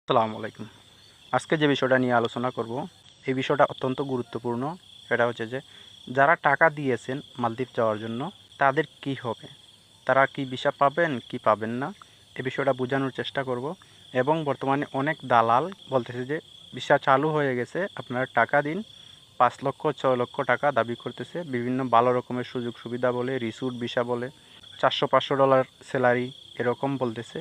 আসসালামু আলাইকুম। আজকে যে বিষয়টা নিয়ে আলোচনা করব, এই বিষয়টা অত্যন্ত গুরুত্বপূর্ণ। সেটা হচ্ছে যে যারা টাকা দিয়েছেন মালদ্বীপ যাওয়ার জন্য তাদের কি হবে? তারা কি ভিসা পাবেন কি পাবেন না? এই বিষয়টা বোঝানোর চেষ্টা করব। এবং বর্তমানে অনেক দালাল বলতেছে যে ভিসা চালু হয়ে গেছে, আপনারা টাকা দিন। ৫ লক্ষ ৬ লক্ষ টাকা দাবি করতেছে। বিভিন্ন ভালো রকমের সুযোগ সুবিধা বলে, রিসুট ভিসা বলে, $৪০০-৫০০ স্যালারি এরকম বলতেছে।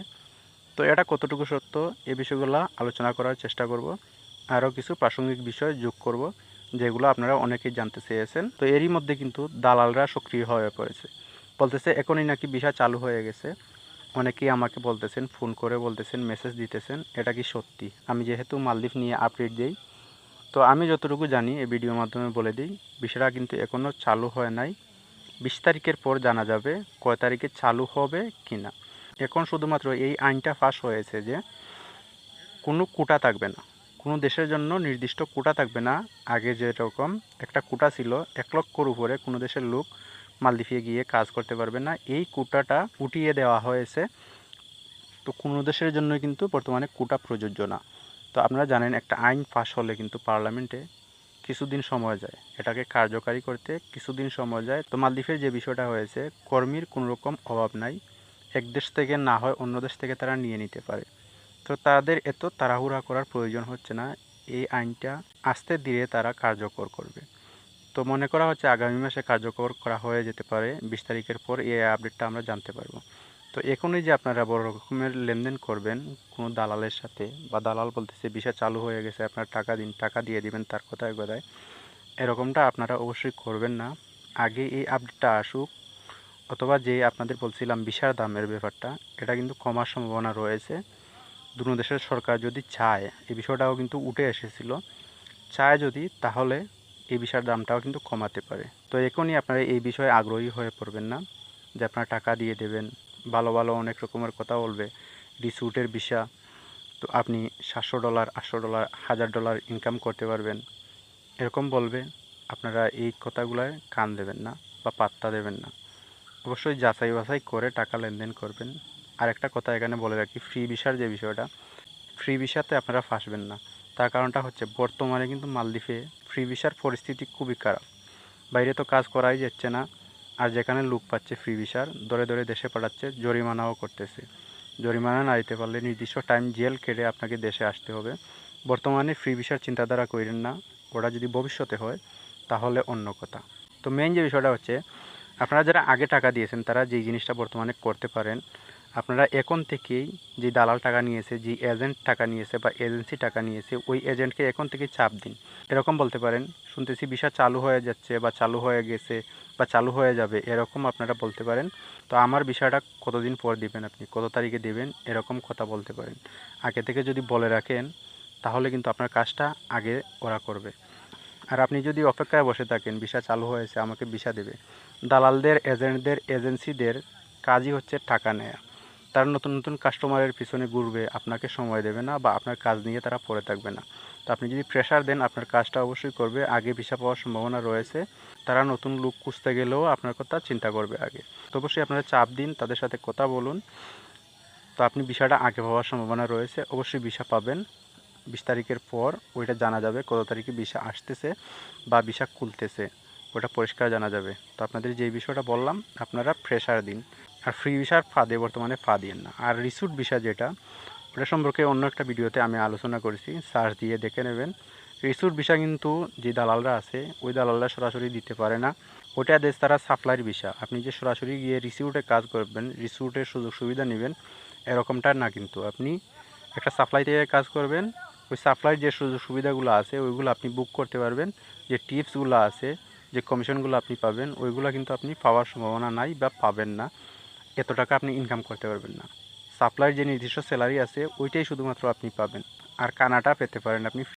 তো এটা কতটুকু সত্য, এই বিষয়গুলো আলোচনা করার চেষ্টা করব। আরও কিছু প্রাসঙ্গিক বিষয় যোগ করব, যেগুলো আপনারা অনেকেই জানতে চেয়েছেন। তো এরই মধ্যে কিন্তু দালালরা সক্রিয় হয়ে পড়েছে, বলতেছে এখনই নাকি ভিসা চালু হয়ে গেছে। অনেকেই আমাকে বলতেছেন, ফোন করে বলতেছেন, মেসেজ দিতেছেন। এটা কি সত্যি? আমি যেহেতু মালদ্বীপ নিয়ে আপডেট দিই, তো আমি যতটুকু জানি এই ভিডিওর মাধ্যমে বলে দিই, ভিসাটা কিন্তু এখনও চালু হয় নাই। 20 তারিখের পর জানা যাবে কয় তারিখে চালু হবে কি না। এখন শুধুমাত্র এই আইনটা পাস হয়েছে যে কোনো কোটা থাকবে না, কোনো দেশের জন্য নির্দিষ্ট কোটা থাকবে না। আগে যেরকম একটা কোটা ছিল, 1 লক্ষর উপরে কোনো দেশের লোক মালদ্বীপে গিয়ে কাজ করতে পারবে না, এই কোটাটা উঠিয়ে দেওয়া হয়েছে। তো কোনো দেশের জন্য কিন্তু বর্তমানে কোটা প্রযোজ্য না। তো আপনারা জানেন, একটা আইন পাস হলে কিন্তু পার্লামেন্টে কিছুদিন সময় যায়, এটাকে কার্যকারী করতে কিছুদিন সময় যায়। তো মালদ্বীপের যে বিষয়টা হয়েছে, কর্মীর কোনো রকম অভাব নাই। এক দেশ থেকে না হয় অন্য দেশ থেকে তারা নিয়ে নিতে পারে। তো তাদের এত তাড়াহুড়া করার প্রয়োজন হচ্ছে না। এই আইনটা আস্তে ধীরে তারা কার্যকর করবে। তো মনে করা হচ্ছে আগামী মাসে কার্যকর করা হয়ে যেতে পারে। 20 তারিখের পর এই আপডেটটা আমরা জানতে পারবো। তো এখনই যে আপনারা বড় রকমের লেনদেন করবেন কোনো দালালের সাথে, বা দালাল বলতেছে ভিসা চালু হয়ে গেছে আপনার টাকা দিন, টাকা দিয়ে দিবেন তার কথায় কথায়, এরকমটা আপনারা অবশ্যই করবেন না। আগে এই আপডেটটা আসুক, অথবা যে আপনাদের বলছিলাম ভিসার দামের ব্যাপারটা, এটা কিন্তু কমার সম্ভাবনা রয়েছে। দুটো দেশের সরকার যদি চায়, এই বিষয়টাও কিন্তু উঠে এসেছিল, চায় যদি, তাহলে এই ভিসার দামটাও কিন্তু কমাতে পারে। তো এখনই আপনারা এই বিষয়ে আগ্রহী হয়ে পড়বেন না যে আপনারা টাকা দিয়ে দেবেন। ভালো ভালো অনেক রকমের কথা বলবে, রিসুটের ভিসা, তো আপনি $700, $800, $1000 ইনকাম করতে পারবেন, এরকম বলবে। আপনারা এই কথাগুলোয় কান দেবেন না বা পাত্তা দেবেন না। অবশ্যই যাচাই বাছাই করে টাকা লেনদেন করবেন। আর একটা কথা এখানে বলে রাখি, ফ্রি ভিসার যে বিষয়টা, ফ্রি ভিসাতে আপনারা ফাঁসবেন না। তার কারণটা হচ্ছে বর্তমানে কিন্তু মালদ্বীপে ফ্রি ভিসার পরিস্থিতি খুবই খারাপ। বাইরে তো কাজ করাই যাচ্ছে না, আর যেখানে লোক পাচ্ছে ফ্রি ভিসার ধরে ধরে দেশে পাঠাচ্ছে, জরিমানাও করতেছে। জরিমানা না দিতে পারলে নির্দিষ্ট টাইম জেল কেটে আপনাকে দেশে আসতে হবে। বর্তমানে ফ্রি ভিসার চিন্তাধারা করেন না, ওটা যদি ভবিষ্যতে হয় তাহলে অন্য কথা। তো মেইন যে বিষয়টা হচ্ছে, আপনারা যারা আগে টাকা দিয়েছেন তারা যেই জিনিসটা বর্তমানে করতে পারেন, আপনারা এখন থেকেই যে দালাল টাকা নিয়েছে, যে এজেন্ট টাকা নিয়েছে বা এজেন্সি টাকা নিয়েছে, ওই এজেন্টকে এখন থেকে চাপ দিন। এরকম বলতে পারেন, শুনতেছি ভিসা চালু হয়ে যাচ্ছে বা চালু হয়ে গেছে বা চালু হয়ে যাবে, এরকম আপনারা বলতে পারেন। তো আমার ভিসাটা কতদিন পর দিবেন, আপনি কত তারিখে দেবেন, এরকম কথা বলতে পারেন। আগে থেকে যদি বলে রাখেন, তাহলে কিন্তু আপনার কাজটা আগে ওরা করবে। আর আপনি যদি অপেক্ষায় বসে থাকেন ভিসা চালু হয়েছে আমাকে ভিসা দেবে, দালালদের, এজেন্টদের, এজেন্সিদের কাজই হচ্ছে টাকা নেয়া। তারা নতুন নতুন কাস্টমারের পিছনে ঘুরবে, আপনাকে সময় দেবে না বা আপনার কাজ নিয়ে তারা পড়ে থাকবে না। তো আপনি যদি প্রেশার দেন, আপনার কাজটা অবশ্যই করবে, আগে ভিসা পাওয়ার সম্ভাবনা রয়েছে। তারা নতুন লোক খুঁজতে গেলেও আপনার কথা চিন্তা করবে আগে। তো অবশ্যই আপনারা চাপ দিন, তাদের সাথে কথা বলুন। তো আপনি ভিসাটা আগে পাওয়ার সম্ভাবনা রয়েছে, অবশ্যই ভিসা পাবেন। 20 তারিখের পর ওইটা জানা যাবে কত তারিখে ভিসা আসতেছে বা ভিসা খুলতেছে, ওটা পরিষ্কার জানা যাবে। তো আপনাদের যেই বিষয়টা বললাম, আপনারা প্রেশার দিন। আর ফ্রি ভিসার ফাঁদে বর্তমানে পা দিয়েন না। আর রিসুট ভিসা যেটা, ওটা সম্পর্কে অন্য একটা ভিডিওতে আমি আলোচনা করেছি, সার্চ দিয়ে দেখে নেবেন। রিসুট ভিসা কিন্তু যে দালালরা আছে, ওই দালালরা সরাসরি দিতে পারে না। ওটা দেশ তারা সাপ্লাইয়ের ভিসা, আপনি যে সরাসরি গিয়ে রিসিউটে কাজ করবেন, রিসিউটের সুযোগ সুবিধা নেবেন, এরকমটা না। কিন্তু আপনি একটা সাপ্লাই থেকে কাজ করবেন, ওই সাপ্লাইয়ের যে সুযোগ সুবিধাগুলো আছে ওইগুলো আপনি বুক করতে পারবেন। যে টিপসগুলো আছে, যে কমিশনগুলো আপনি পাবেন, ওইগুলো কিন্তু আপনি পাওয়ার সম্ভাবনা নাই বা পাবেন না। এত টাকা আপনি ইনকাম করতে পারবেন না। সাপ্লাইয়ের যে নির্দিষ্ট স্যালারি আছে ওইটাই শুধুমাত্র আপনি পাবেন। আর কানাটা পেতে পারেন আপনি